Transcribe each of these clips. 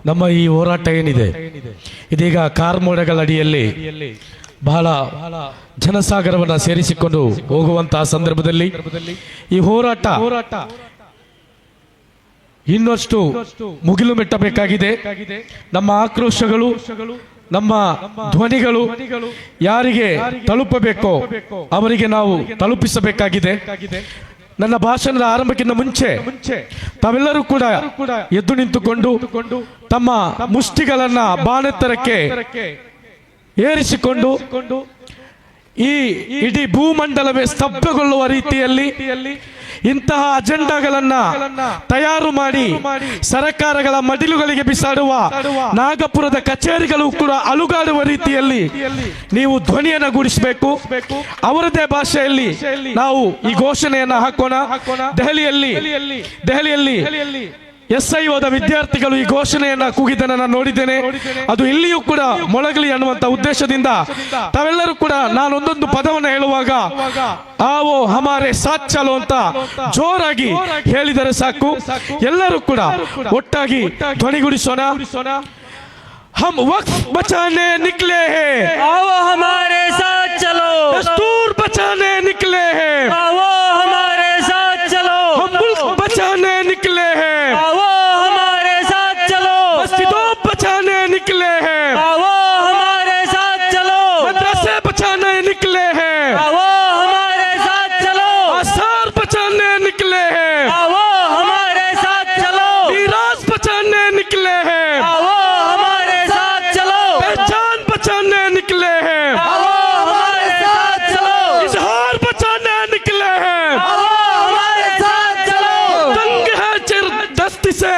ನಮ್ಮ ಈ ಹೋರಾಟ ಏನಿದೆ ಇದೀಗ ಕಾರ್ಮೋಡಗಳ ಅಡಿಯಲ್ಲಿ ಬಹಳ ಜನಸಾಗರವನ್ನು ಸೇರಿಸಿಕೊಂಡು ಹೋಗುವಂತಹ ಸಂದರ್ಭದಲ್ಲಿ ಈ ಹೋರಾಟ ಇನ್ನಷ್ಟು ಮುಗಿಲು ಮೆಟ್ಟಬೇಕಾಗಿದೆ. ನಮ್ಮ ಆಕ್ರೋಶಗಳು, ನಮ್ಮ ಧ್ವನಿಗಳು ಯಾರಿಗೆ ತಲುಪಬೇಕೋ ಅವರಿಗೆ ನಾವು ತಲುಪಿಸಬೇಕಾಗಿದೆ. ನನ್ನ ಭಾಷಣದ ಆರಂಭಕ್ಕಿಂತ ಮುಂಚೆ ತಾವೆಲ್ಲರೂ ಕೂಡ ಎದ್ದು ನಿಂತುಕೊಂಡು ತಮ್ಮ ಮುಷ್ಟಿಗಳನ್ನ ಬಾನೆತ್ತರಕ್ಕೆ ಏರಿಸಿಕೊಂಡು ಈ ಇಡೀ ಭೂಮಂಡಲವೇ ಸ್ತಬ್ಧಗೊಳ್ಳುವ ರೀತಿಯಲ್ಲಿ ಇಂತಹ ಅಜೆಂಡಾಗಳನ್ನ ತಯಾರು ಮಾಡಿ ಸರ್ಕಾರಗಳ ಮಡಿಲುಗಳಿಗೆ ಬಿಸಾಡುವ ನಾಗಪುರದ ಕಚೇರಿಗಳು ಕೂಡ ಅಲುಗಾಡುವ ರೀತಿಯಲ್ಲಿ ನೀವು ಧ್ವನಿಯನ್ನು ಗೂಡಿಸಬೇಕು. ಅವರದೇ ಭಾಷೆಯಲ್ಲಿ ನಾವು ಈ ಘೋಷಣೆಯನ್ನ ಹಾಕೋಣ. ದೆಹಲಿಯಲ್ಲಿ SIOದ ವಿದ್ಯಾರ್ಥಿಗಳು ಈ ಘೋಷಣೆಯನ್ನ ಕೂಗಿದ್ದನ್ನು ನಾನು ನೋಡಿದ್ದೇನೆ. ಅದು ಇಲ್ಲಿಯೂ ಕೂಡ ಮೊಳಗಲಿ ಅನ್ನುವಂತ ಉದ್ದೇಶದಿಂದ ತಾವೆಲ್ಲರೂ ಕೂಡ ನಾನು ಒಂದೊಂದು ಪದವನ್ನು ಹೇಳುವಾಗ ಆವೋ ಹಮಾರೆ ಸಾಥ್ ಚಲೋ ಅಂತ ಜೋರಾಗಿ ಹೇಳಿದರೆ ಸಾಕು. ಎಲ್ಲರೂ ಕೂಡ ಒಟ್ಟಾಗಿ ಧ್ವನಿಗೂಡಿಸೋಣ. हम वक्फ बचाने निकले हैं, आओ हमारे साथ चलो। दस्तूर बचाने निकले हैं, आओ हमारे साथ चलो। हम मुल्क बचाने निकले हैं, आओ हमारे साथ चलो। मस्जिदों बचाने निकले हैं, आओ हमारे साथ चलो। मदरसे बचाने निकले हैं, आओ हमारे साथ चलो। आसार बचाने निकले हैं, आओ हमारे साथ चलो। मीरास बचाने निकले हैं, आओ हमारे साथ चलो। पहचान बचाने निकले हैं, आओ हमारे साथ चलो। इजहार बचाने निकले हैं, आओ हमारे साथ चलो। तंग है चिर दस्ती से,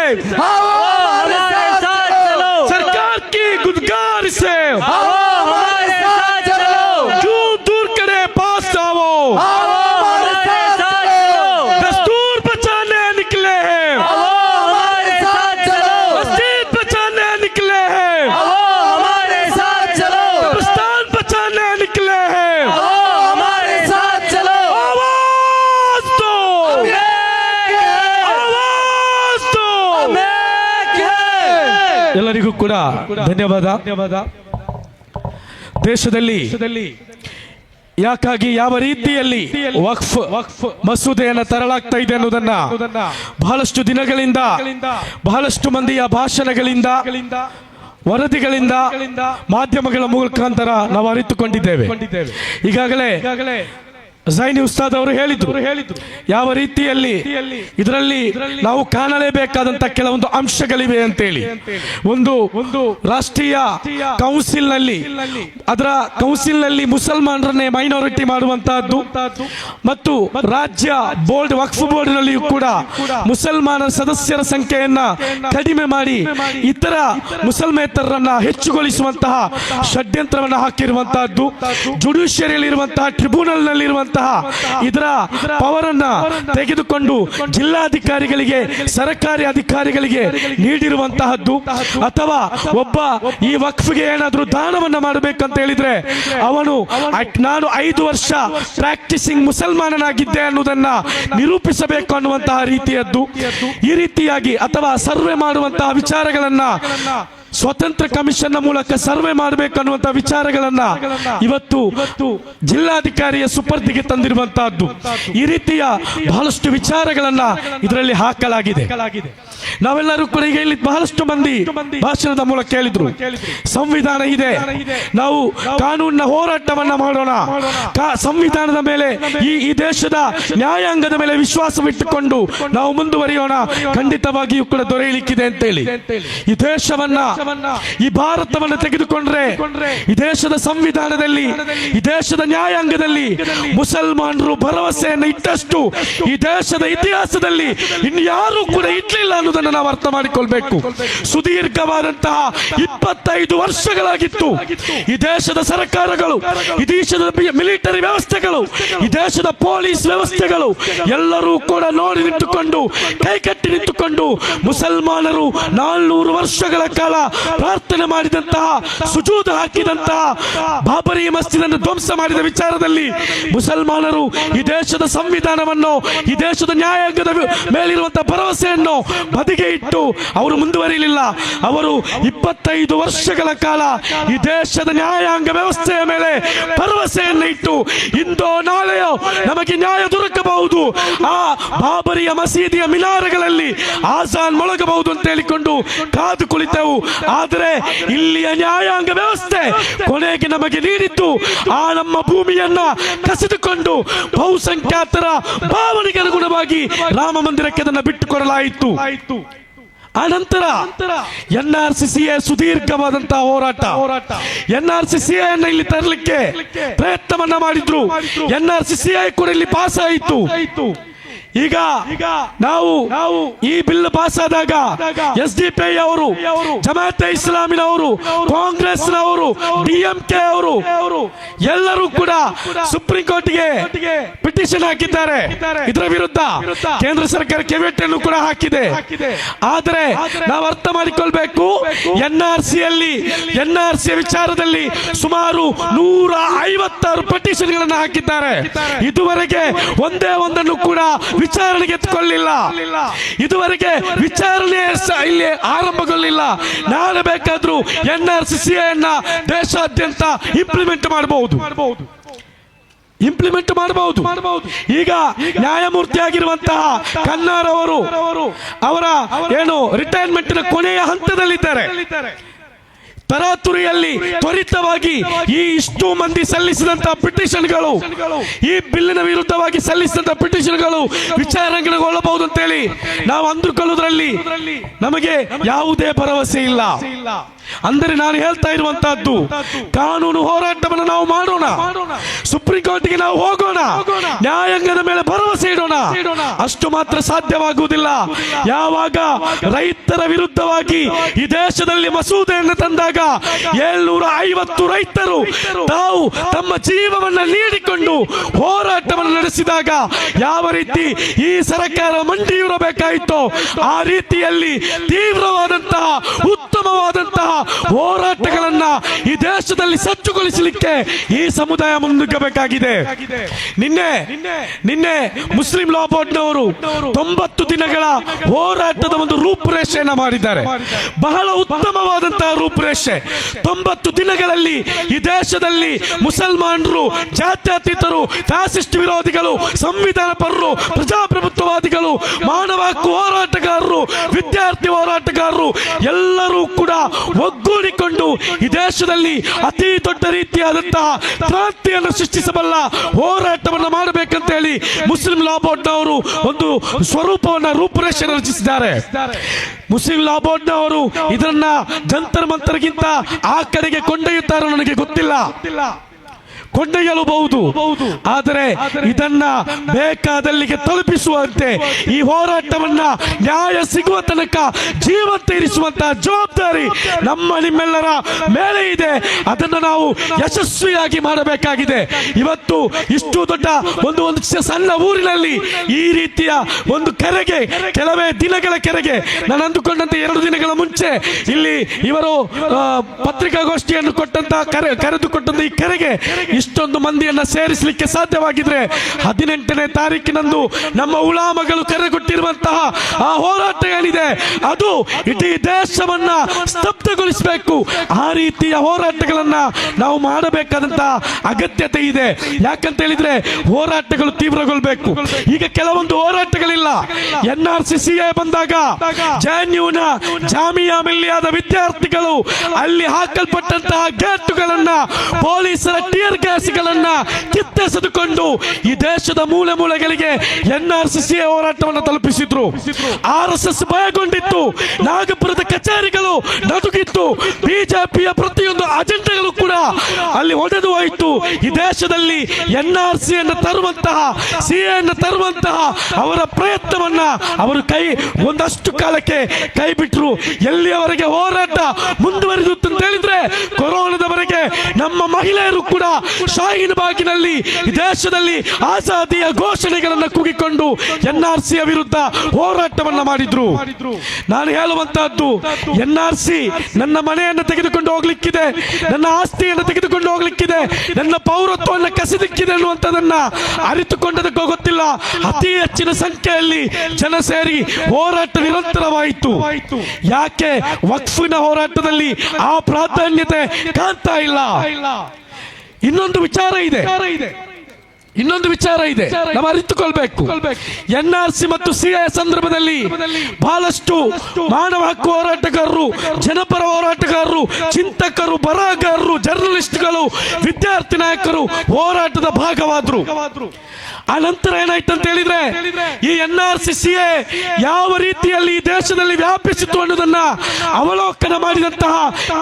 आओ हमारे साथ चलो। सरकार की गुदगार से आओ हमारे साथ चलो। क्यों दूर करे पास जाओ, आओ हमारे साथ चलो। दस्तूर बचाने निकले हैं, आओ हमारे साथ चलो। मस्जिद बचाने निकले हैं, आओ हमारे साथ चलो। कब्रिस्तान बचाने निकले हैं, आओ हमारे साथ चलो। आवाज दो, आवाज दो. ಎಲ್ಲರಿಗೂ ಕೂಡ ಧನ್ಯವಾದ. ದೇಶದಲ್ಲಿ ಯಾಕಾಗಿ ಯಾವ ರೀತಿಯಲ್ಲಿ ವಕ್ಫ್ ಮಸೂದೆಯನ್ನು ತರಲಾಗ್ತಾ ಇದೆ ಅನ್ನೋದನ್ನ ಬಹಳಷ್ಟು ದಿನಗಳಿಂದ ಬಹಳಷ್ಟು ಮಂದಿಯ ಭಾಷಣಗಳಿಂದ ವರದಿಗಳಿಂದ ಮಾಧ್ಯಮಗಳ ಮುಖಾಂತರ ನಾವು ಅರಿತುಕೊಂಡಿದ್ದೇವೆ. ಈಗಾಗಲೇ ಝೈನಿ ಉಸ್ತಾದ್ ಅವರು ಹೇಳಿದ್ರು ಯಾವ ರೀತಿಯಲ್ಲಿ ಇದರಲ್ಲಿ ನಾವು ಕಾಣಲೇಬೇಕಾದಂತ ಕೆಲವೊಂದು ಅಂಶಗಳಿವೆ ಅಂತೇಳಿ. ಒಂದು ರಾಷ್ಟ್ರೀಯ ಕೌನ್ಸಿಲ್ ನಲ್ಲಿ ಅದರ ಕೌನ್ಸಿಲ್ ಮುಸಲ್ಮಾನರನ್ನೇ ಮೈನಾರಿಟಿ ಮಾಡುವಂತಹದ್ದು ಮತ್ತು ರಾಜ್ಯ ಬೋರ್ಡ್ ವಕ್ಫ್ ಬೋರ್ಡ್ ನಲ್ಲಿಯೂ ಕೂಡ ಮುಸಲ್ಮಾನರ ಸದಸ್ಯರ ಸಂಖ್ಯೆಯನ್ನ ಕಡಿಮೆ ಮಾಡಿ ಇತರ ಮುಸಲ್ಮೇತರರನ್ನ ಹೆಚ್ಚುಗೊಳಿಸುವಂತಹ ಷಡ್ಯಂತ್ರವನ್ನು ಹಾಕಿರುವಂತಹದ್ದು. ಜುಡಿಷಿಯರಿಯಲ್ಲಿ ಇರುವಂತಹ ಟ್ರಿಬ್ಯುನಲ್ ನಲ್ಲಿರುವಂತಹ ಇದರ ಪವರ್ ಅನ್ನ ತೆಗೆದುಕೊಂಡು ಜಿಲ್ಲಾಧಿಕಾರಿಗಳಿಗೆ ಸರ್ಕಾರಿ ಅಧಿಕಾರಿಗಳಿಗೆ ನೀಡಿರುವಂತಹದ್ದು. ಅಥವಾ ಒಬ್ಬ ಈ ವಕ್ಫ್ಗೆ ಏನಾದ್ರೂ ದಾನವನ್ನ ಮಾಡಬೇಕಂತ ಹೇಳಿದ್ರೆ ಅವನು ನಾನು 5 ವರ್ಷ ಪ್ರಾಕ್ಟಿಸಿಂಗ್ ಮುಸಲ್ಮಾನನಾಗಿದ್ದೆ ಅನ್ನುವುದನ್ನ ನಿರೂಪಿಸಬೇಕು ಅನ್ನುವಂತಹ ರೀತಿಯದ್ದು. ಈ ರೀತಿಯಾಗಿ ಅಥವಾ ಸರ್ವೆ ಮಾಡುವಂತಹ ವಿಚಾರಗಳನ್ನ ಸ್ವತಂತ್ರ ಕಮಿಷನ್ ಮೂಲಕ ಸರ್ವೆ ಮಾಡಬೇಕನ್ನುವಂತ ವಿಚಾರಗಳನ್ನ ಇವತ್ತು ಜಿಲ್ಲಾಧಿಕಾರಿಯ ಸುಪರ್ದಿಗೆ ತಂದಿರುವಂತಹದ್ದು. ಈ ರೀತಿಯ ಬಹಳಷ್ಟು ವಿಚಾರಗಳನ್ನ ಇದರಲ್ಲಿ ಹಾಕಲಾಗಿದೆ. ನಾವೆಲ್ಲರೂ ಕೂಡ ಈಗ ಇಲ್ಲಿ ಬಹಳಷ್ಟು ಮಂದಿ ಭಾಷಣದ ಮೂಲಕ ಹೇಳಿದ್ರು ಸಂವಿಧಾನ ಇದೆ, ನಾವು ಕಾನೂನಿನ ಹೋರಾಟವನ್ನ ಮಾಡೋಣ, ಸಂವಿಧಾನದ ಮೇಲೆ ಈ ದೇಶದ ನ್ಯಾಯಾಂಗದ ಮೇಲೆ ವಿಶ್ವಾಸವಿಟ್ಟುಕೊಂಡು ನಾವು ಮುಂದುವರಿಯೋಣ, ಖಂಡಿತವಾಗಿಯೂ ಕೂಡ ದೊರೆಯಲಿಕ್ಕಿದೆ ಅಂತೇಳಿ. ಈ ದೇಶವನ್ನ ಈ ಭಾರತವನ್ನು ತೆಗೆದುಕೊಂಡ್ರೆ ಈ ದೇಶದ ಸಂವಿಧಾನದಲ್ಲಿ ಈ ದೇಶದ ನ್ಯಾಯಾಂಗದಲ್ಲಿ ಮುಸಲ್ಮಾನರು ಭರವಸೆಯನ್ನು ಇಟ್ಟಷ್ಟು ಈ ದೇಶದ ಇತಿಹಾಸದಲ್ಲಿ ಇನ್ಯಾರೂ ಕೂಡ ಇಟ್ಲಿಲ್ಲ ಅನ್ನೋದನ್ನು ನಾವು ಅರ್ಥ ಮಾಡಿಕೊಳ್ಬೇಕು. ಸುದೀರ್ಘವಾದಂತಹ 25 ವರ್ಷಗಳಾಗಿತ್ತು ಈ ದೇಶದ ಸರ್ಕಾರಗಳು, ಈ ದೇಶದ ಮಿಲಿಟರಿ ವ್ಯವಸ್ಥೆಗಳು, ಈ ದೇಶದ ಪೊಲೀಸ್ ವ್ಯವಸ್ಥೆಗಳು ಎಲ್ಲರೂ ಕೂಡ ನೋಡಿ ನಿಂತುಕೊಂಡು ಕೈಕಟ್ಟಿ ನಿಂತುಕೊಂಡು ಮುಸಲ್ಮಾನರು 400 ವರ್ಷಗಳ ಕಾಲ ಪ್ರಾರ್ಥನೆ ಮಾಡಿದಂತಹ ಸುಜೂದ್ ಹಾಕಿದಂತಹ ಬಾಬರಿ ಮಸ್ಜಿದ್ ಅನ್ನು ಧ್ವಂಸ ಮಾಡಿದ ವಿಚಾರದಲ್ಲಿ ಮುಸಲ್ಮಾನರು ಈ ದೇಶದ ಸಂವಿಧಾನವನ್ನು ಈ ದೇಶದ ನ್ಯಾಯಾಂಗದ ಮೇಲಿರುವಂತಹ ಭರವಸೆಯನ್ನು ಬದಿಗೆ ಇಟ್ಟು ಅವರು ಮುಂದುವರಿಯಲಿಲ್ಲ. ಅವರು 25 ವರ್ಷಗಳ ಕಾಲ ಈ ದೇಶದ ನ್ಯಾಯಾಂಗ ವ್ಯವಸ್ಥೆಯ ಮೇಲೆ ಭರವಸೆಯನ್ನು ಇಟ್ಟು ಇಂದೋ ನಾಳೆಯೋ ನಮಗೆ ನ್ಯಾಯ ದೊರಕಬಹುದು, ಆ ಬಾಬರಿಯ ಮಸೀದಿಯ ಮಿನಾರಗಳಲ್ಲಿ ಆಜಾನ್ ಮೊಳಗಬಹುದು ಅಂತ ಹೇಳಿಕೊಂಡು ಕಾದು ಕುಳಿತೆವು. ಆದರೆ ಇಲ್ಲಿಯ ನ್ಯಾಯಾಂಗ ವ್ಯವಸ್ಥೆ ಕೊನೆಗೆ ನಮಗೆ ನೀಡಿದ್ದು ಆ ನಮ್ಮ ಭೂಮಿಯನ್ನ ಕಸಿದುಕೊಂಡು ಬಹುಸಂಖ್ಯಾತರ ಭಾವನೆಗೆ ಅನುಗುಣವಾಗಿ ರಾಮ ಮಂದಿರಕ್ಕೆ ಅದನ್ನು ಬಿಟ್ಟು ಕೊಡಲಾಯಿತು. ಆ ನಂತರ NRCCA ಸುದೀರ್ಘವಾದಂತಹ ಹೋರಾಟ. NRCCA ಇಲ್ಲಿ ತರಲಿಕ್ಕೆ ಪ್ರಯತ್ನವನ್ನ ಮಾಡಿದ್ರು. NRCCA ಕೂಡ ಇಲ್ಲಿ ಪಾಸ್ ಆಯಿತು. ಈಗ ನಾವು ಈ ಬಿಲ್ ಪಾಸ್ ಆದಾಗ SDPI ಅವರು, ಜಮಾತೆ ಇಸ್ಲಾಮಿನವರು, ಕಾಂಗ್ರೆಸ್ನವರು, DMK ಅವರು ಎಲ್ಲರೂ ಕೂಡ ಸುಪ್ರೀಂ ಕೋರ್ಟ್ಗೆ ಪಿಟಿಷನ್ ಹಾಕಿದ್ದಾರೆ. ಇದರ ವಿರುದ್ಧ ಕೇಂದ್ರ ಸರ್ಕಾರ ಕೆವಿಯಟ್ಟನ್ನು ಕೂಡ ಹಾಕಿದೆ. ಆದರೆ ನಾವು ಅರ್ಥ ಮಾಡಿಕೊಳ್ಬೇಕು, NRC ವಿಚಾರದಲ್ಲಿ ಸುಮಾರು 156 ಪಿಟಿಷನ್ ಗಳನ್ನು ಹಾಕಿದ್ದಾರೆ. ಇದುವರೆಗೆ ಒಂದೇ ಒಂದನ್ನು ಕೂಡ ವಿಚಾರಣೆಗೆ ಎತ್ತುಕೊಳ್ಳಿಲ್ಲ. ಇದುವರೆಗೆ ವಿಚಾರಣೆ ಇಲ್ಲಿ ಆರಂಭಗೊಳ್ಳಿಲ್ಲ. ನಾಳೆ ಬೇಕಾದ್ರೂ NRCCA ದೇಶಾದ್ಯಂತ ಇಂಪ್ಲಿಮೆಂಟ್ ಮಾಡಬಹುದು. ಈಗ ನ್ಯಾಯಮೂರ್ತಿ ಆಗಿರುವಂತಹ ಕನ್ನಾರ್ ಅವರು ಅವರ ರಿಟೈರ್ಮೆಂಟ್ ಕೊನೆಯ ಹಂತದಲ್ಲಿದ್ದಾರೆ. ತರಾತುರಿಯಲ್ಲಿ ತ್ವರಿತವಾಗಿ ಈ ಇಷ್ಟು ಮಂದಿ ಸಲ್ಲಿಸಿದಂತಹ ಪಿಟಿಷನ್ಗಳು, ಈ ಬಿಲ್ಲಿನ ವಿರುದ್ಧವಾಗಿ ಸಲ್ಲಿಸಿದಂತಹ ಪಿಟಿಷನ್ಗಳು ವಿಚಾರಣೆಗೊಳ್ಳಬಹುದು ಅಂತೇಳಿ ನಾವು ಅಂದುಕೊಳ್ಳುವುದರಲ್ಲಿ ನಮಗೆ ಯಾವುದೇ ಭರವಸೆ ಇಲ್ಲ. ಅಂದರೆ ನಾನು ಹೇಳ್ತಾ ಇರುವಂತಹದ್ದು, ಕಾನೂನು ಹೋರಾಟವನ್ನು ನಾವು ಮಾಡೋಣ, ಸುಪ್ರೀಂ ಕೋರ್ಟ್ಗೆ ನಾವು ಹೋಗೋಣ, ನ್ಯಾಯಾಂಗದ ಮೇಲೆ ಭರವಸೆ ಇಡೋಣ. ಅಷ್ಟು ಮಾತ್ರ ಸಾಧ್ಯವಾಗುವುದಿಲ್ಲ. ಯಾವಾಗ ರೈತರ ವಿರುದ್ಧವಾಗಿ ಈ ದೇಶದಲ್ಲಿ ಮಸೂದೆಯನ್ನು ತಂದಾಗ 750 ರೈತರು ತಾವು ತಮ್ಮ ಜೀವವನ್ನು ನೀಡಿಕೊಂಡು ಹೋರಾಟವನ್ನು ನಡೆಸಿದಾಗ ಯಾವ ರೀತಿ ಈ ಸರ್ಕಾರ ಮಂಡಿಯೂರಬೇಕಾಯಿತೋ ಆ ರೀತಿಯಲ್ಲಿ ತೀವ್ರವಾದಂತಹ ಉತ್ತಮವಾದಂತಹ ಹೋರಾಟಗಳನ್ನ ಈ ದೇಶದಲ್ಲಿ ಸಜ್ಜುಗೊಳಿಸಲಿಕ್ಕೆ ಈ ಸಮುದಾಯ ಮುನ್ನುಗ್ಗಬೇಕಾಗಿದೆ. ನಿನ್ನೆ ಮುಸ್ಲಿಂ ಲಾ ಬೋರ್ಡ್ನವರು 90 ದಿನಗಳ ಹೋರಾಟದ ಒಂದು ರೂಪುರೇಷೆಯನ್ನು ಮಾಡಿದ್ದಾರೆ. ಬಹಳ ಉತ್ತಮವಾದಂತಹ ರೂಪುರೇಷೆ. 90 ದಿನಗಳಲ್ಲಿ ಈ ದೇಶದಲ್ಲಿ ಮುಸಲ್ಮಾನರು, ಜಾತ್ಯತೀತರು, ಫ್ಯಾಸಿಸ್ಟ್ ವಿರೋಧಿಗಳು, ಸಂವಿಧಾನ ಪರರು, ಪ್ರಜಾಪ್ರಭುತ್ವವಾದಿಗಳು, ಮಾನವ ಹಕ್ಕು ಹೋರಾಟಗಾರರು, ವಿದ್ಯಾರ್ಥಿ ಹೋರಾಟಗಾರರು ಎಲ್ಲರೂ ಕೂಡ ಒಗ್ಗೂಡಿಕೊಂಡು ಈ ದೇಶದಲ್ಲಿ ಅತಿ ದೊಡ್ಡ ರೀತಿಯಾದಂತಹ ಕ್ರಾಂತಿಯನ್ನು ಸೃಷ್ಟಿಸಬಲ್ಲ ಹೋರಾಟವನ್ನು ಮಾಡಬೇಕಂತ ಹೇಳಿ ಮುಸ್ಲಿಂ ಲಾ ಬೋರ್ಡ್ನವರು ಒಂದು ರೂಪುರೇಷೆ ರಚಿಸಿದ್ದಾರೆ. ಮುಸ್ಲಿಂ ಲಾ ಬೋರ್ಡ್ನವರು ಇದನ್ನ ಜಂತರ್ ಮಂತರ್ಗಿಂತ ಆ ಕಡೆಗೆ ಕೊಂಡೊಯ್ಯುತ್ತಾರೋ ನನಗೆ ಗೊತ್ತಿಲ್ಲ. ಕೊಂಡೊಯ್ಯಲೂಬಹುದು. ಆದರೆ ಇದನ್ನ ಬೇಕಾದಲ್ಲಿಗೆ ತಲುಪಿಸುವಂತೆ ಈ ಹೋರಾಟವನ್ನ ನ್ಯಾಯ ಸಿಗುವ ತನಕ ಜೀವಂತ ಇರಿಸುವಂತಹ ಜವಾಬ್ದಾರಿ ನಮ್ಮ ನಿಮ್ಮೆಲ್ಲರ ಮೇಲೆ ಇದೆ. ಅದನ್ನು ನಾವು ಯಶಸ್ವಿಯಾಗಿ ಮಾಡಬೇಕಾಗಿದೆ. ಇವತ್ತು ಇಷ್ಟು ದೊಡ್ಡ ಒಂದು ಸಣ್ಣ ಊರಿನಲ್ಲಿ ಈ ರೀತಿಯ ಒಂದು ಕೆರೆಗೆ, ಕೆಲವೇ ದಿನಗಳ ಕೆರೆಗೆ, ನಾನು ಅಂದುಕೊಂಡಂತೆ 2 ದಿನಗಳ ಮುಂಚೆ ಇಲ್ಲಿ ಇವರು ಪತ್ರಿಕಾಗೋಷ್ಠಿಯನ್ನು ಕರೆದುಕೊಟ್ಟಂತ ಈ ಕೆರೆಗೆ ಇಷ್ಟೊಂದು ಮಂದಿಯನ್ನ ಸೇರಿಸಲಿಕ್ಕೆ ಸಾಧ್ಯವಾಗಿದ್ರೆ 18ನೇ ತಾರೀಕಿನಂದು ನಮ್ಮ ಉಲಾಮಗಳು ಕರೆಗೊಟ್ಟಿರುವಂತಹ ಆ ಹೋರಾಟ ಏನಿದೆ ಅದು ಇಡೀ ದೇಶವನ್ನ ಸ್ತಬ್ಧಗೊಳಿಸಬೇಕು. ಆ ರೀತಿಯ ಹೋರಾಟಗಳನ್ನ ನಾವು ಮಾಡಬೇಕಾದಂತಹ ಅಗತ್ಯತೆ ಇದೆ. ಯಾಕಂತ ಹೇಳಿದ್ರೆ ಹೋರಾಟಗಳು ತೀವ್ರಗೊಳ್ಳಬೇಕು. ಈಗ ಕೆಲವೊಂದು ಹೋರಾಟಗಳಿಲ್ಲ. NRCCA ಬಂದಾಗ JNUನ ಜಾಮಿಯಾ ಮಿಲ್ಲಿಯಾದ ವಿದ್ಯಾರ್ಥಿಗಳು ಅಲ್ಲಿ ಹಾಕಲ್ಪಟ್ಟಂತಹ ಗೇಟುಗಳನ್ನ, ಪೊಲೀಸರ ಟಿಯರ್ ಗ್ಯಾಸ್ಗಳನ್ನ ಕಿತ್ತೆಸೆದುಕೊಂಡು ಈ ದೇಶದ ಮೂಲೆ ಮೂಲೆಗಳಿಗೆ NRCCA ಹೋರಾಟವನ್ನು ತಲುಪಿಸಿದ್ರು. RSS ಭಯಗೊಂಡಿತ್ತು. ನಾಗಪುರದ ಕಚೇರಿಗಳು ನಡುಗಿತ್ತು. ಬಿಜೆಪಿಯ ಪ್ರತಿಯೊಂದು ಅಜೆಂಡಾಗಳು ಕೂಡ ಅಲ್ಲಿ ಒಡೆದು ಹೋಯಿತು. ಈ ದೇಶದಲ್ಲಿ NRCಯನ್ನು ತರುವಂತಹ, CAಯನ್ನು ತರುವಂತಹ ಅವರ ಪ್ರಯತ್ನವನ್ನ ಅವರು ಒಂದಷ್ಟು ಕಾಲಕ್ಕೆ ಕೈ ಬಿಟ್ಟರು. ಎಲ್ಲಿಯವರೆಗೆ ಹೋರಾಟ ಮುಂದುವರಿದು ಅಂತ ಹೇಳಿದ್ರೆ ಕೊರೋನಾದವರೆಗೆ ನಮ್ಮ ಮಹಿಳೆಯರು ಕೂಡ ಶಾಹೀನ್ ಬಾಗಿನಲ್ಲಿ ಈ ದೇಶದಲ್ಲಿ ಆಜಾದಿಯ ಘೋಷಣೆಗಳನ್ನು ಕೂಗಿಕೊಂಡು NRC ವಿರುದ್ಧ ಹೋರಾಟವನ್ನ ಮಾಡಿದ್ರು. ನಾನು ಹೇಳುವಂತಹದ್ದು, NRC ನನ್ನ ಮನೆಯನ್ನು ತೆಗೆದುಕೊಂಡು ಹೋಗ್ಲಿಕ್ಕಿದೆ, ನನ್ನ ಆಸ್ತಿಯನ್ನು ತೆಗೆದುಕೊಂಡು ಹೋಗ್ಲಿಕ್ಕಿದೆ, ನನ್ನ ಪೌರತ್ವವನ್ನು ಕಸಿದಿಕ್ಕಿದೆ ಅನ್ನುವಂಥದ್ದನ್ನ ಅರಿತುಕೊಂಡದಕ್ಕೂ ಗೊತ್ತಿಲ್ಲ. ಅತಿ ಹೆಚ್ಚಿನ ಸಂಖ್ಯೆಯಲ್ಲಿ ಜನ ಸೇರಿ ಹೋರಾಟ ನಿರಂತರವಾಯಿತು. ಯಾಕೆ ವಕ್ಫಿನ ಹೋರಾಟದಲ್ಲಿ ಆ ಪ್ರಾಧಾನ್ಯತೆ ಕಾಣ್ತಾ ಇಲ್ಲ? ಇನ್ನೊಂದು ವಿಚಾರ ಇದೆ, ನಾವು ಅರಿತುಕೊಳ್ಬೇಕು. NRC ಮತ್ತು CA ಸಂದರ್ಭದಲ್ಲಿ ಬಹಳಷ್ಟು ಮಾನವ ಹಕ್ಕು ಹೋರಾಟಗಾರರು, ಜನಪರ ಹೋರಾಟಗಾರರು, ಚಿಂತಕರು, ಬರಹಗಾರರು, ಜರ್ನಲಿಸ್ಟ್ಗಳು, ವಿದ್ಯಾರ್ಥಿ ನಾಯಕರು ಹೋರಾಟದ ಭಾಗವಾದ್ರು. ಆ ನಂತರ ಏನಾಯ್ತು ಅಂತ ಹೇಳಿದ್ರೆ, ಈ NRC CA ಯಾವ ರೀತಿಯಲ್ಲಿ ಈ ದೇಶದಲ್ಲಿ ವ್ಯಾಪಿಸಿತು ಅನ್ನೋದನ್ನ ಅವಲೋಕನ ಮಾಡಿದಂತಹ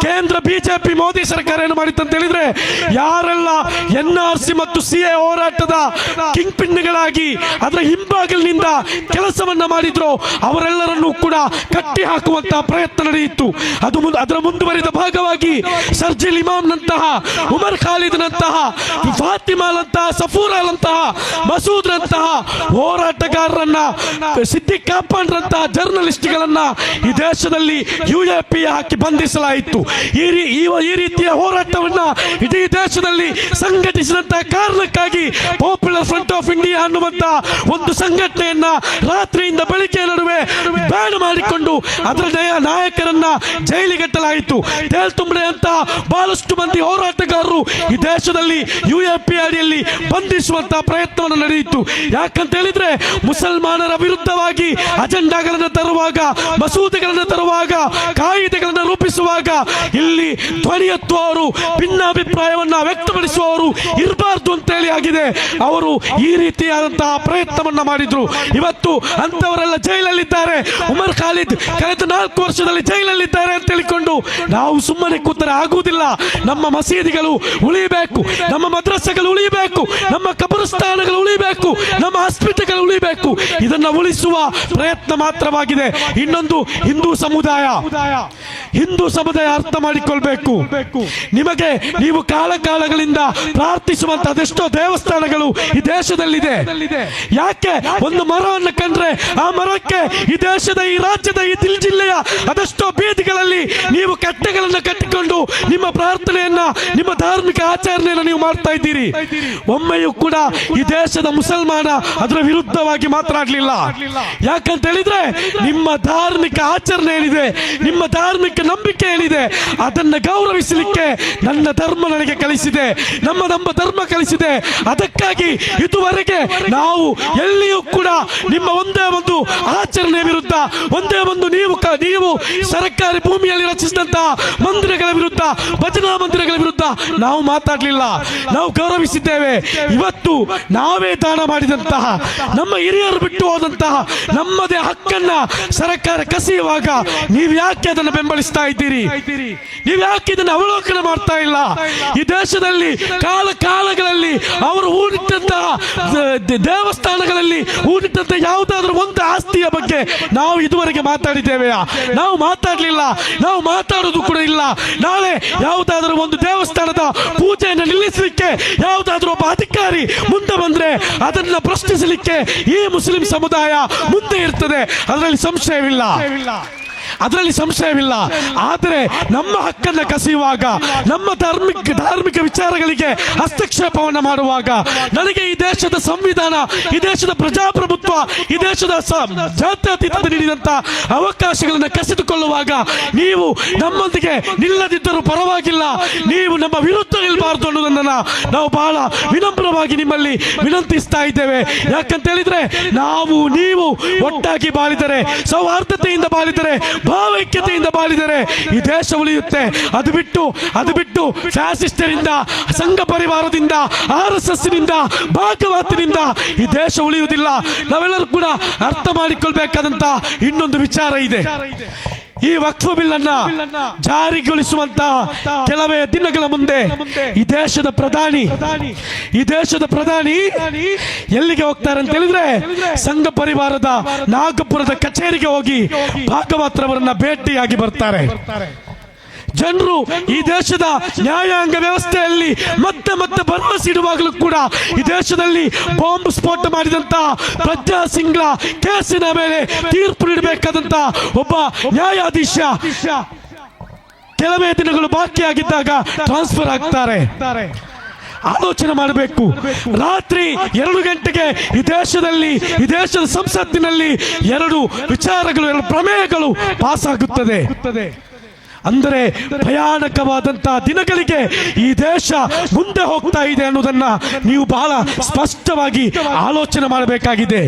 ಕೇಂದ್ರ ಬಿಜೆಪಿ ಮೋದಿ ಸರ್ಕಾರ ಏನು ಮಾಡಿತ್ತು ಅಂತ ಹೇಳಿದ್ರೆ, ಯಾರೆಲ್ಲ NRC ಮತ್ತು CA ಹೋರಾಟದ ಕಿಂಗ್ ಪಿನ್ಗಳಾಗಿ ಅದರ ಹಿಂಬಾಗಿಲಿನಿಂದ ಕೆಲಸವನ್ನ ಮಾಡಿದ್ರು ಅವರೆಲ್ಲರನ್ನೂ ಕೂಡ ಕಟ್ಟಿ ಹಾಕುವಂತಹ ಪ್ರಯತ್ನ ನಡೆಯಿತು. ಅದರ ಮುಂದುವರಿದ ಭಾಗವಾಗಿ ಸರ್ಜಿಲ್ ಇಮಾಮ್ ನಂತಹ, ಉಮರ್ ಖಾಲಿದ್ ನಂತಹ, ಫಾತಿಮಾಲಂತಹ, ಸಫೂರಲಂತಹ, ಮಸೂದ್ರಂತಹ ಹೋರಾಟಗಾರರನ್ನ, ಸಿದ್ದಿಕ್ ಕಾಪಾಡ್ರಂತಹ ಜರ್ನಲಿಸ್ಟ್ಗಳನ್ನ ಈ ದೇಶದಲ್ಲಿ UAP ಹಾಕಿ ಬಂಧಿಸಲಾಯಿತು. ಈ ರೀತಿಯ ಹೋರಾಟವನ್ನ ಇಡೀ ದೇಶದಲ್ಲಿ ಸಂಘಟಿಸಿದಂತಹ ಕಾರಣಕ್ಕಾಗಿ ಪಾಪ್ಯುಲರ್ ಫ್ರಂಟ್ ಆಫ್ ಇಂಡಿಯಾ ಅನ್ನುವಂತ ಒಂದು ಸಂಘಟನೆಯನ್ನ ರಾತ್ರಿಯಿಂದ ಬೆಳಿಗ್ಗೆ ನಡುವೆ ಬ್ಯಾನ್ ಮಾಡಿಕೊಂಡು ಅದರ ನಾಯಕರನ್ನ ಜೈಲಿಗಟ್ಟಲಾಯಿತು. ತೇಲ್ತುಂಬಡೆ ಅಂತ ಬಹಳಷ್ಟು ಮಂದಿ ಹೋರಾಟಗಾರರು ಈ ದೇಶದಲ್ಲಿ UAP ಅಡಿಯಲ್ಲಿ ಬಂಧಿಸುವಂತಹ ಪ್ರಯತ್ನವನ್ನು ನಡೆಯಿತು. ಯಾಕಂತ ಹೇಳಿದ್ರೆ, ಮುಸಲ್ಮಾನರ ವಿರುದ್ಧವಾಗಿ ಅಜೆಂಡಾಗಳನ್ನು ತರುವಾಗ, ಮಸೂದೆಗಳನ್ನು ತರುವಾಗ, ಕಾಯಿದೆಗಳನ್ನು ರೂಪಿಸುವಾಗ ಇಲ್ಲಿ ಧ್ವನಿ ಎತ್ತುವವರು, ಭಿನ್ನಾಭಿಪ್ರಾಯವನ್ನ ವ್ಯಕ್ತಪಡಿಸುವವರು ಇರಬಾರ್ದು ಅಂತೇಳಿ ಆಗಿದೆ. ಅವರು ಈ ರೀತಿಯಾದಂತಹ ಪ್ರಯತ್ನವನ್ನ ಮಾಡಿದ್ರು. ಇವತ್ತು ಅಂತವರೆಲ್ಲ ಜೈಲಲ್ಲಿದ್ದಾರೆ. ಉಮರ್ ಖಾಲಿದ್ ಕಳೆದ 4 ವರ್ಷದಲ್ಲಿ ಜೈಲಲ್ಲಿದ್ದಾರೆ ಅಂತ ಹೇಳಿಕೊಂಡು ನಾವು ಸುಮ್ಮನೆ ಕೂತರೆ ಆಗುವುದಿಲ್ಲ. ನಮ್ಮ ಮಸೀದಿಗಳು ಉಳಿಬೇಕು, ನಮ್ಮ ಮದ್ರಸೆಗಳು ಉಳಿಬೇಕು, ನಮ್ಮ ಕಬರಸ್ಥಾನಗಳು ಉಳಿಬೇಕು, ನಮ್ಮ ಹಾಸ್ಪಿಟಲ್ಗಳು ಉಳಿಬೇಕು. ಇದನ್ನ ಉಳಿಸುವ ಪ್ರಯತ್ನ ಮಾತ್ರವಾಗಿದೆ. ಇನ್ನೊಂದು, ಹಿಂದೂ ಸಮುದಾಯ ಅರ್ಥ ಮಾಡಿಕೊಳ್ಬೇಕು. ನಿಮಗೆ ನೀವು ಕಾಲಗಳಿಂದ ಪ್ರಾರ್ಥಿಸುವಂತ ಅದೆಷ್ಟೋ ದೇವಸ್ಥಾನಗಳು ಈ ದೇಶದಲ್ಲಿದೆ. ಯಾಕೆ? ಒಂದು ಮರವನ್ನು ಕಂಡ್ರೆ ಆ ಮರಕ್ಕೆ ಈ ದೇಶದ, ಈ ರಾಜ್ಯದ, ಈ ಜಿಲ್ಲೆಯ ಅದೆಷ್ಟೋ ಬೀದಿಗಳಲ್ಲಿ ನೀವು ಕಟ್ಟೆಗಳನ್ನು ಕಟ್ಟಿಕೊಂಡು ನಿಮ್ಮ ಪ್ರಾರ್ಥನೆಯನ್ನ, ನಿಮ್ಮ ಧಾರ್ಮಿಕ ಆಚರಣೆಯನ್ನು ನೀವು ಮಾಡ್ತಾ ಇದ್ದೀರಿ. ಒಮ್ಮೆಯೂ ಕೂಡ ಈ ದೇಶದ ಮುಸಲ್ಮಾನ ಅದರ ವಿರುದ್ಧವಾಗಿ ಮಾತನಾಡಲಿಲ್ಲ. ಯಾಕಂತ ಹೇಳಿದ್ರೆ, ನಿಮ್ಮ ಧಾರ್ಮಿಕ ಆಚರಣೆ ಏನಿದೆ, ನಿಮ್ಮ ಧಾರ್ಮಿಕ ನಂಬಿಕೆ ಏನಿದೆ, ಅದನ್ನ ಗೌರವಿಸಲಿಕ್ಕೆ ನನ್ನ ಧರ್ಮ ನನಗೆ ಕಲಿಸಿದೆ, ನಮ್ಮ ಧರ್ಮ ಕಲಿಸಿದೆ. ಅದಕ್ಕಾಗಿ ಇದುವರೆಗೆ ನಾವು ಎಲ್ಲಿಯೂ ಕೂಡ ನಿಮ್ಮ ಒಂದೇ ಒಂದು ಆಚರಣೆ ವಿರುದ್ಧ, ಒಂದೇ ಒಂದು ನೀವು ಸರ್ಕಾರಿ ಭೂಮಿಯಲ್ಲಿ ರಚಿಸಿದಂತಹ ಮಂದಿರಗಳ ವಿರುದ್ಧ, ಭಜನಾ ಮಂದಿರಗಳ ವಿರುದ್ಧ ನಾವು ಮಾತಾಡಲಿಲ್ಲ. ನಾವು ಗೌರವಿಸಿದ್ದೇವೆ. ಇವತ್ತು ನಾವೇ ದಾನ ಮಾಡಿದಂತಹ, ನಮ್ಮ ಹಿರಿಯರು ಬಿಟ್ಟು ಹೋದಂತಹ ನಮ್ಮದೇ ಹಕ್ಕನ್ನ ಸರ್ಕಾರ ಕಸಿಯುವಾಗ ನೀವು ಯಾಕೆ ಅದನ್ನು ಬೆಂಬಲಿಸ್ತಾ ಇದ್ದೀರಿ? ನೀವು ಯಾಕೆ ಇದನ್ನು ಅವಲೋಕನ ಮಾಡ್ತಾ ಇಲ್ಲ? ಈ ದೇಶದಲ್ಲಿ ಕಾಲಗಳಲ್ಲಿ ಅವರು ಹೂಡಿಟ್ಟಂತಹ ದೇವಸ್ಥಾನಗಳಲ್ಲಿ ಹೂಡಿಟ್ಟಂತಹ ಯಾವುದಾದ್ರೂ ಒಂದು ಆಸ್ತಿಯ ಬಗ್ಗೆ ನಾವು ಇದುವರೆಗೆ ಮಾತಾಡಿದ್ದೇವೆಯಾ? ನಾವು ಮಾತಾಡಲಿಲ್ಲ. ನಾವು ಮಾತಾಡೋದು ಕೂಡ ಇಲ್ಲ. ನಾಳೆ ಯಾವುದಾದ್ರೂ ಒಂದು ದೇವಸ್ಥಾನದ ಪೂಜೆಯನ್ನು ನಿಲ್ಲಿಸಲಿಕ್ಕೆ ಯಾವುದಾದ್ರೂ ಒಬ್ಬ ಅಧಿಕಾರಿ ಮುಂದೆ ಬಂದ್ರೆ ಅದನ್ನ ಪ್ರಶ್ನಿಸಲಿಕ್ಕೆ ಈ ಮುಸ್ಲಿಂ ಸಮುದಾಯ ಮುಂದೆ ಇರ್ತದೆ. ಅದರಲ್ಲಿ ಸಂಶಯವಿಲ್ಲ. ಆದರೆ ನಮ್ಮ ಹಕ್ಕನ್ನು ಕಸಿಯುವಾಗ, ನಮ್ಮ ಧಾರ್ಮಿಕ ವಿಚಾರಗಳಿಗೆ ಹಸ್ತಕ್ಷೇಪವನ್ನು ಮಾಡುವಾಗ, ನನಗೆ ಈ ದೇಶದ ಸಂವಿಧಾನ, ಈ ದೇಶದ ಪ್ರಜಾಪ್ರಭುತ್ವ, ಈ ದೇಶದ ಜಾತ್ಯತೀತತೆ ನೀಡಿದಂತ ಅವಕಾಶಗಳನ್ನು ಕಸಿದುಕೊಳ್ಳುವಾಗ ನೀವು ನಮ್ಮೊಂದಿಗೆ ನಿಲ್ಲದಿದ್ದರೂ ಪರವಾಗಿಲ್ಲ, ನೀವು ನಮ್ಮ ವಿರುದ್ಧ ನಿಲ್ಲಬಾರದು ಅನ್ನೋದನ್ನ ನಾವು ಬಹಳ ವಿನಮ್ರವಾಗಿ ನಿಮ್ಮಲ್ಲಿ ವಿನಂತಿಸ್ತಾ ಇದ್ದೇವೆ. ಯಾಕಂತ ಹೇಳಿದ್ರೆ, ನೀವು ಒಟ್ಟಾಗಿ ಬಾಳಿದರೆ, ಸೌಹಾರ್ದತೆಯಿಂದ ಬಾಳಿದರೆ, ಭಾವೈಕ್ಯತೆಯಿಂದ ಬಾಳಿದರೆ ಈ ದೇಶ ಉಳಿಯುತ್ತೆ. ಅದು ಬಿಟ್ಟು ಫ್ಯಾಸಿಸ್ಟರಿಂದ, ಸಂಘ ಪರಿವಾರದಿಂದ, RSS ನಿಂದ, ಭಾಗವತರಿಂದ ಈ ದೇಶ ಉಳಿಯುವುದಿಲ್ಲ. ನಾವೆಲ್ಲರೂ ಕೂಡ ಅರ್ಥ ಮಾಡಿಕೊಳ್ಬೇಕಾದಂತ ಇನ್ನೊಂದು ವಿಚಾರ ಇದೆ. ಈ ವಕ್ಫ್ ಬಿಲ್ ಅನ್ನ ಜಾರಿಗೊಳಿಸುವಂತಹ ಕೆಲವೇ ದಿನಗಳ ಮುಂದೆ ಈ ದೇಶದ ಪ್ರಧಾನಿ ಎಲ್ಲಿಗೆ ಹೋಗ್ತಾರೆ ಅಂತ ಹೇಳಿದ್ರೆ, ಸಂಘ ಪರಿವಾರದ ನಾಗಪುರದ ಕಚೇರಿಗೆ ಹೋಗಿ ಭಾಗವತ್ರವರನ್ನ ಭೇಟಿಯಾಗಿ ಬರ್ತಾರೆ. ಜನರು ಈ ದೇಶದ ನ್ಯಾಯಾಂಗ ವ್ಯವಸ್ಥೆಯಲ್ಲಿ ಮತ್ತೆ ಮತ್ತೆ ಭರವಸೆ ಇಡುವಾಗಲೂ ಕೂಡ ಈ ದೇಶದಲ್ಲಿ ಬಾಂಬ್ ಸ್ಫೋಟ ಮಾಡಿದಂತ ಪ್ರಜ್ಞಾ ಸಿಂಗ್ರ ಕೇಸಿನ ಮೇಲೆ ತೀರ್ಪು ನೀಡಬೇಕಾದಂತ ಒಬ್ಬ ನ್ಯಾಯಾಧೀಶ ಕೆಲವೇ ದಿನಗಳು ಬಾಕಿಯಾಗಿದ್ದಾಗ ಟ್ರಾನ್ಸ್ಫರ್ ಆಗ್ತಾರೆ. ಆಲೋಚನೆ ಮಾಡಬೇಕು. ರಾತ್ರಿ 2 ಗಂಟೆಗೆ ಈ ದೇಶದ ಸಂಸತ್ತಿನಲ್ಲಿ 2 ವಿಚಾರಗಳು, 2 ಪ್ರಮೇಯಗಳು ಪಾಸ್ ಆಗುತ್ತದೆ. ಅಂದರೆ ಭಯಾನಕವಾದಂತಹ ದಿನಗಳಿಗೆ ಈ ದೇಶ ಮುಂದೆ ಹೋಗ್ತಾ ಇದೆ ಅನ್ನೋದನ್ನ ನೀವು ಬಹಳ ಸ್ಪಷ್ಟವಾಗಿ ಆಲೋಚನೆ ಮಾಡಬೇಕಾಗಿದೆ.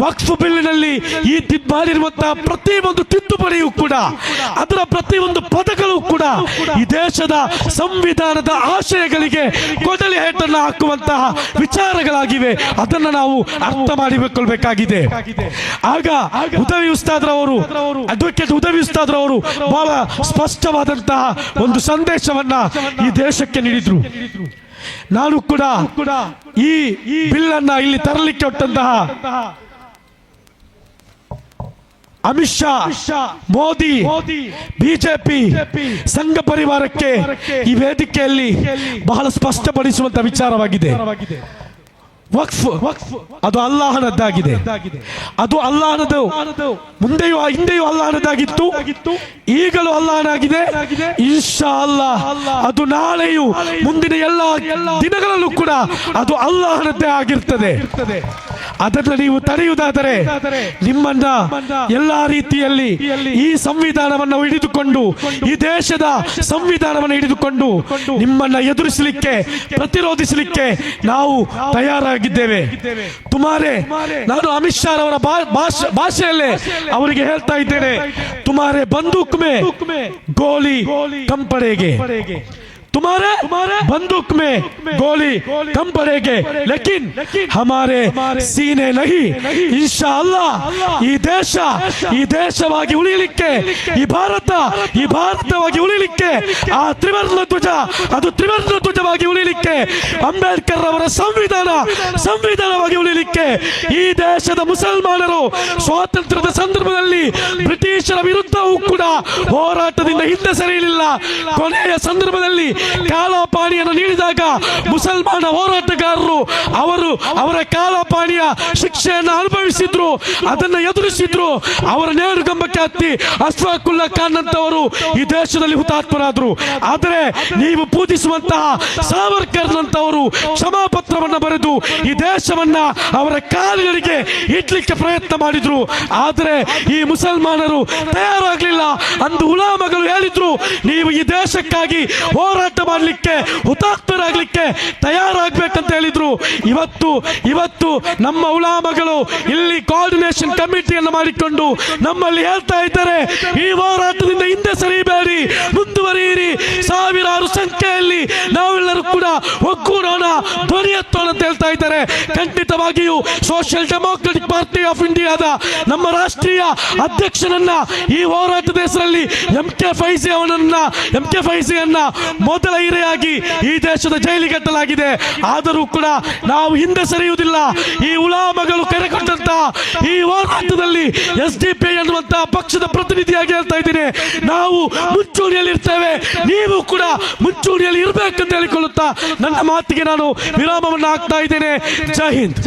ವಕ್ಫ್ ಬಿಲ್ಲಿನಲ್ಲಿ ಈ ಮಾಡಿರುವಂತಹ ಪ್ರತಿಯೊಂದು ತಿದ್ದುಪಡಿಯೂ ಕೂಡ, ಅದರ ಪ್ರತಿಯೊಂದು ಪದಗಳು ಕೂಡ ಈ ದೇಶದ ಸಂವಿಧಾನದ ಆಶಯಗಳಿಗೆ ಕೊಡಲಿ ಹೇಟನ್ನು ಹಾಕುವಂತಹ ವಿಚಾರಗಳಾಗಿವೆ. ಅದನ್ನು ನಾವು ಅರ್ಥ ಮಾಡಿಕೊಳ್ಳಬೇಕಾಗಿದೆ. ಆಗ ಉದವಿ ಉಸ್ತಾದ್ರವರು, ಅಡ್ವೊಕೇಟ್ ಉದವಿ ಉಸ್ತಾದ್ರವರು ಬಹಳ ಸ್ಪಷ್ಟವಾದಂತಹ ಒಂದು ಸಂದೇಶವನ್ನ ಈ ದೇಶಕ್ಕೆ ನೀಡಿದ್ರು. ನಾನು ಕೂಡ ಈ ಬಿಲ್ ಅನ್ನ ಇಲ್ಲಿ ತರಲಿಕ್ಕೆ ಹೊಟ್ಟಂತಹ ಅಮಿತ್ ಶಾ, ಮೋದಿ, ಬಿಜೆಪಿ, ಸಂಘ ಪರಿವಾರಕ್ಕೆ ಈ ವೇದಿಕೆಯಲ್ಲಿ ಬಹಳ ಸ್ಪಷ್ಟಪಡಿಸುವಂತ ವಿಚಾರವಾಗಿದೆ. ವಕ್ಫ್ ಅದು ಅಲ್ಲಾಹನದ್ದಾಗಿದೆ. ಅದು ಅಲ್ಲಾಹನದು, ಮುಂದೆಯೂ ಹಿಂದೆಯೂ ಅಲ್ಲಾಹನದ್ದಾಗಿತ್ತು, ಈಗಲೂ ಅಲ್ಲಾಹನಾಗಿದೆ. ಇನ್ಶಾ ಅಲ್ಲಾಹ್ ಅದು ನಾಳೆಯೂ ಮುಂದಿನ ಎಲ್ಲ ದಿನಗಳಲ್ಲೂ ಕೂಡ ಅದು ಅಲ್ಲಾಹನದ್ದೇ ಆಗಿರ್ತದೆ. ಅದನ್ನು ನೀವು ತಡೆಯುವುದಾದರೆ ನಿಮ್ಮನ್ನ ಎಲ್ಲಾ ರೀತಿಯಲ್ಲಿ ಈ ಸಂವಿಧಾನವನ್ನು ಹಿಡಿದುಕೊಂಡು, ಈ ದೇಶದ ಸಂವಿಧಾನವನ್ನು ಹಿಡಿದುಕೊಂಡು ನಿಮ್ಮನ್ನ ಎದುರಿಸಲಿಕ್ಕೆ, ಪ್ರತಿರೋಧಿಸಲಿಕ್ಕೆ ನಾವು ತಯಾರಾಗಿದ್ದೇವೆ. ನಾನು ಅಮಿತ್ ಶಾ ಅವರ ಭಾಷೆಯಲ್ಲೇ ಅವರಿಗೆ ಹೇಳ್ತಾ ಇದ್ದೇನೆ, ತುಮಾರೆ ಬಂದೂಕ್ ಮೇ ಗೋಲಿ ಕಂ ಪಡೆಗೆ, तुम्हारे बंदूक में गोली कम पड़ेगे, लेकिन हमारे सीने नहीं. इंशाअल्लाह ಈ ದೇಶವಾಗಿ ಉಳಿಯಲಿಕ್ಕೆ, ಈ ಭಾರತವಾಗಿ ಉಳಿಯಲಿಕ್ಕೆ, ಆ ತ್ರಿವರ್ಣ ಧ್ವಜ ಅದು ತ್ರಿವರ್ಣ ಧ್ವಜವಾಗಿ ಉಳಿಯಲಿಕ್ಕೆ, ಅಂಬೇಡ್ಕರ್ ಅವರ ಸಂವಿಧಾನವಾಗಿ ಉಳಿಯಲಿಕ್ಕೆ, ಈ ದೇಶದ ಮುಸಲ್ಮಾನರು ಸ್ವಾತಂತ್ರ್ಯದ ಸಂದರ್ಭದಲ್ಲಿ ಬ್ರಿಟಿಷರ ವಿರುದ್ಧವೂ ಕೂಡ ಹೋರಾಟದಿಂದ ಹಿಂದೆ ಸರಿಯಲಿಲ್ಲ. ಕೊನೆಯ ಸಂದರ್ಭದಲ್ಲಿ ಕಾಲಾಪಾನಿಯನ್ನು ನೀಡಿದಾಗ ಮುಸಲ್ಮಾನ ಹೋರಾಟಗಾರರು ಅವರ ಕಾಲಾಪಾನಿಯ ಶಿಕ್ಷೆಯನ್ನು ಅನುಭವಿಸಿದ್ರು, ಅದನ್ನು ಎದುರಿಸಿದ್ರು. ಅವರ ನೇರುಗಂಬಕ್ಕೆ ಹತ್ತಿ ಅಶ್ಫಾಕುಲ್ಲಾ ಖಾನ್ ಅಂತವರು ಈ ದೇಶದಲ್ಲಿ ಹುತಾತ್ಮರಾದರು. ಆದರೆ ನೀವು ಪೂಜಿಸುವಂತಹ ಸಾವರ್ಕರ್ ನಂತವರು ಕ್ಷಮಾಪತ್ರವನ್ನು ಬರೆದು ಈ ದೇಶವನ್ನ ಅವರ ಕಾಲುಗಳಿಗೆ ಇಡ್ಲಿಕ್ಕೆ ಪ್ರಯತ್ನ ಮಾಡಿದ್ರು. ಆದರೆ ಈ ಮುಸಲ್ಮಾನರು ತಯಾರಾಗಲಿಲ್ಲ. ಅಂದು ಉಲಾಮಗಳು ಹೇಳಿದ್ರು, ನೀವು ಈ ದೇಶಕ್ಕಾಗಿ ಹೋರಾಟ ಮಾಡಲಿಕ್ಕೆ, ಹುತಾತ್ಮರಾಗಲಿಕ್ಕೆ ತಯಾರಾಗಬೇಕಂತ ಹೇಳಿದ್ರು. ಇವತ್ತು ನಮ್ಮ ಉಲಾಮಗಳು ಇಲ್ಲಿ ಕೋಆರ್ಡಿನೇಷನ್ ಕಮಿಟಿಯನ್ನು ಮಾಡಿಕೊಂಡು ನಮ್ಮಲ್ಲಿ ಹೇಳ್ತಾ ಇದ್ದಾರೆ, ಈ ಹೋರಾಟದಿಂದ ಹಿಂದೆ ಸರಿಬೇಡಿ, ಮುಂದುವರಿಯಿರಿ. ಸಾವಿರಾರು ಸಂಖ್ಯೆಯಲ್ಲಿ ನಾವೆಲ್ಲರೂ ಕೂಡ ಒಗ್ಗೂಡೋಣ, ಧ್ವನಿ ಎತ್ತೋಣ ಅಂತ ಹೇಳ್ತಾ ಇದ್ದಾರೆ. ಖಂಡಿತವಾಗಿಯೂ ಸೋಷಿಯಲ್ ಡೆಮೋಕ್ರೆಟಿಕ್ ಪಾರ್ಟಿ ಆಫ್ ಇಂಡಿಯಾದ ನಮ್ಮ ರಾಷ್ಟ್ರೀಯ ಅಧ್ಯಕ್ಷನನ್ನ ಈ ಹೋರಾಟದ ಹೆಸರಲ್ಲಿ ಎಂ ಕೆ ಫೈಜಿಯನ್ನ ಮೊದಲ ಇರೆಯಾಗಿ ಈ ದೇಶದ ಜೈಲಿಗೆ ಕಟ್ಟಲಾಗಿದೆ. ಆದರೂ ಕೂಡ ನಾವು ಹಿಂದೆ ಸರಿಯುವುದಿಲ್ಲ. ಈ ಉಲಾಮಗಳು ಕರೆಕೊಟ್ಟಂತ ಈ ಹೋರಾಟದಲ್ಲಿ SDP ಅನ್ನುವಂತಹ ಪಕ್ಷದ ಪ್ರತಿನಿಧಿಯಾಗಿ ಹೇಳ್ತಾ ಇದ್ದೀನಿ, ನಾವು ಮುಂಚೂಣಿಯಲ್ಲಿ ಇರ್ತೇವೆ, ನೀವು ಕೂಡ ಮುಂಚೂಣಿಯಲ್ಲಿ ಇರಬೇಕಂತ ಹೇಳಿಕೊಳ್ಳುತ್ತಾ ನನ್ನ ಮಾತಿಗೆ ನಾನು ವಿರಾಮವನ್ನು ಹಾಕ್ತಾ ಇದ್ದೇನೆ. ಜೈ ಹಿಂದ್.